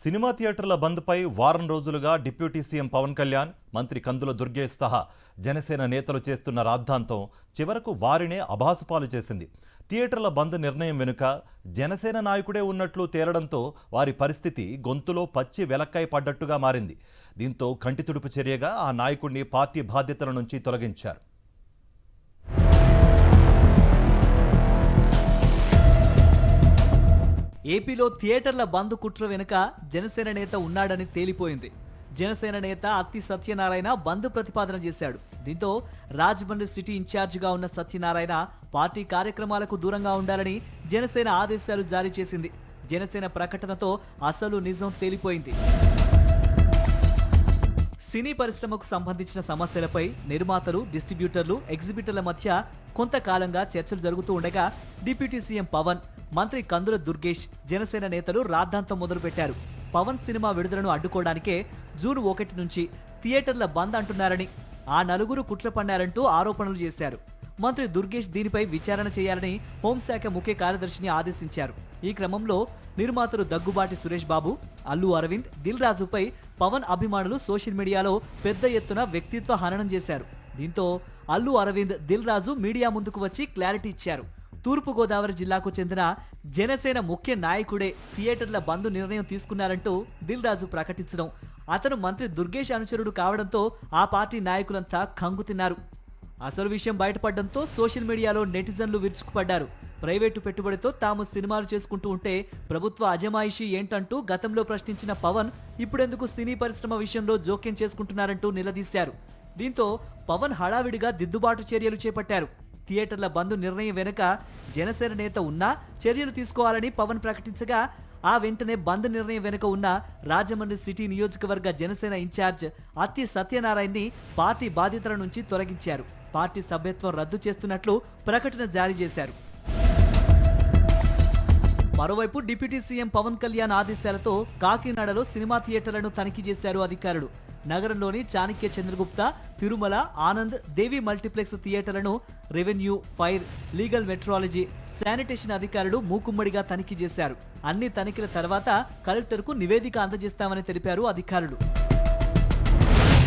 Cinema థియేటర్ల బంద్పై వారం రోజులుగా డిప్యూటీ సీఎం పవన్ కళ్యాణ్, మంత్రి కందుల దుర్గేష్ సహా జనసేన నేతలు చేస్తున్న రాద్ధాంతం చివరకు వారినే అభాసుపాలు చేసింది. థియేటర్ల బంద్ నిర్ణయం వెనుక జనసేన నాయకుడే ఉన్నట్లు తేలడంతో వారి పరిస్థితి గొంతులో పచ్చి వెలక్కాయ పడ్డట్టుగా మారింది. దీంతో కంటితుడుపు చర్యగా ఆ నాయకుడిని పార్టీ బాధ్యతల నుంచి తొలగించారు. ఏపీలో థియేటర్ల బంద్ కుట్ర వెనుక జనసేన నేత ఉన్నాడని తేలిపోయింది. జనసేన నేత అత్తి సత్యనారాయణ బంద్ ప్రతిపాదన చేశాడు. దీంతో రాజమండ్రి సిటీ ఇన్ఛార్జిగా ఉన్న సత్యనారాయణ పార్టీ కార్యక్రమాలకు దూరంగా ఉండాలని జనసేన ఆదేశాలు జారీ చేసింది. జనసేన ప్రకటనతో అసలు నిజం తేలిపోయింది. సినీ పరిశ్రమకు సంబంధించిన సమస్యలపై నిర్మాతలు, డిస్ట్రిబ్యూటర్లు, ఎగ్జిబిటర్ల మధ్య కొంతకాలంగా చర్చలు జరుగుతూ ఉండగా డిప్యూటీ సీఎం పవన్, మంత్రి కందుల దుర్గేష్ జనసేన నేతలు రాద్ధాంతం మొదలుపెట్టారు. పవన్ సినిమా విడుదలను అడ్డుకోవడానికే జూన్ 1 నుంచి థియేటర్ల బంద్ అంటున్నారని, ఆ నలుగురు కుట్ర పన్నారంటూ ఆరోపణలు చేశారు. మంత్రి దుర్గేష్ దీనిపై విచారణ చేయాలని హోంశాఖ ముఖ్య కార్యదర్శిని ఆదేశించారు. ఈ క్రమంలో నిర్మాతలు దగ్గుబాటి సురేష్ బాబు, అల్లు అరవింద్, దిల్ రాజుపై పవన్ అభిమానులు సోషల్ మీడియాలో పెద్ద ఎత్తున వ్యక్తిత్వ హననం చేశారు. దీంతో అల్లు అరవింద్, దిల్ రాజు మీడియా ముందుకు వచ్చి క్లారిటీ ఇచ్చారు. తూర్పుగోదావరి జిల్లాకు చెందిన జనసేన ముఖ్య నాయకుడే థియేటర్ల బంద్ నిర్ణయం తీసుకున్నారంటూ దిల్ రాజు ప్రకటించడం, అతను మంత్రి దుర్గేష్ అనుచరుడు కావడంతో ఆ పార్టీ నాయకులంతా కంగుతిన్నారు. అసలు విషయం బయటపడడంతో సోషల్ మీడియాలో నెటిజన్లు విరుచుకుపడ్డారు. ప్రైవేటు పెట్టుబడితో తాము సినిమాలు చేసుకుంటూ ఉంటే ప్రభుత్వ అజమాయిషీ ఏంటంటూ గతంలో ప్రశ్నించిన పవన్ ఇప్పుడెందుకు సినీ పరిశ్రమ విషయంలో జోక్యం చేసుకుంటున్నారంటూ నిలదీశారు. దీంతో పవన్ హడావిడిగా దిద్దుబాటు చర్యలు చేపట్టారు. థియేటర్ల బంద్ నిర్ణయం వెనుక జనసేన నేత ఉన్నా చర్యలు తీసుకోవాలని పవన్ ప్రకటించగా, ఆ వెంటనే బంద్ నిర్ణయం వెనుక ఉన్న రాజమండ్రి సిటీ నియోజకవర్గ జనసేన ఇన్ఛార్జ్ అత్తి సత్యనారాయణని పార్టీ బాధ్యతల నుంచి తొలగించారు. పార్టీ సభ్యత్వం రద్దు చేస్తున్నట్లు ప్రకటన జారీ చేశారు. మరోవైపు డిప్యూటీ సీఎం పవన్ కళ్యాణ్ ఆదేశాలతో కాకినాడలో సినిమా థియేటర్లను తనిఖీ చేశారు అధికారులు. నగరంలోని చాణక్య చంద్రగుప్త, తిరుమల, ఆనంద్, దేవి మల్టీప్లెక్స్ థియేటర్లను revenue, fire, legal metrology, sanitation అధికారులు మూకుమ్మడిగా తనిఖీ చేశారు. అన్ని తనిఖీల తర్వాత కలెక్టర్కు నివేదిక అందజేస్తామని తెలిపారు అధికారులు.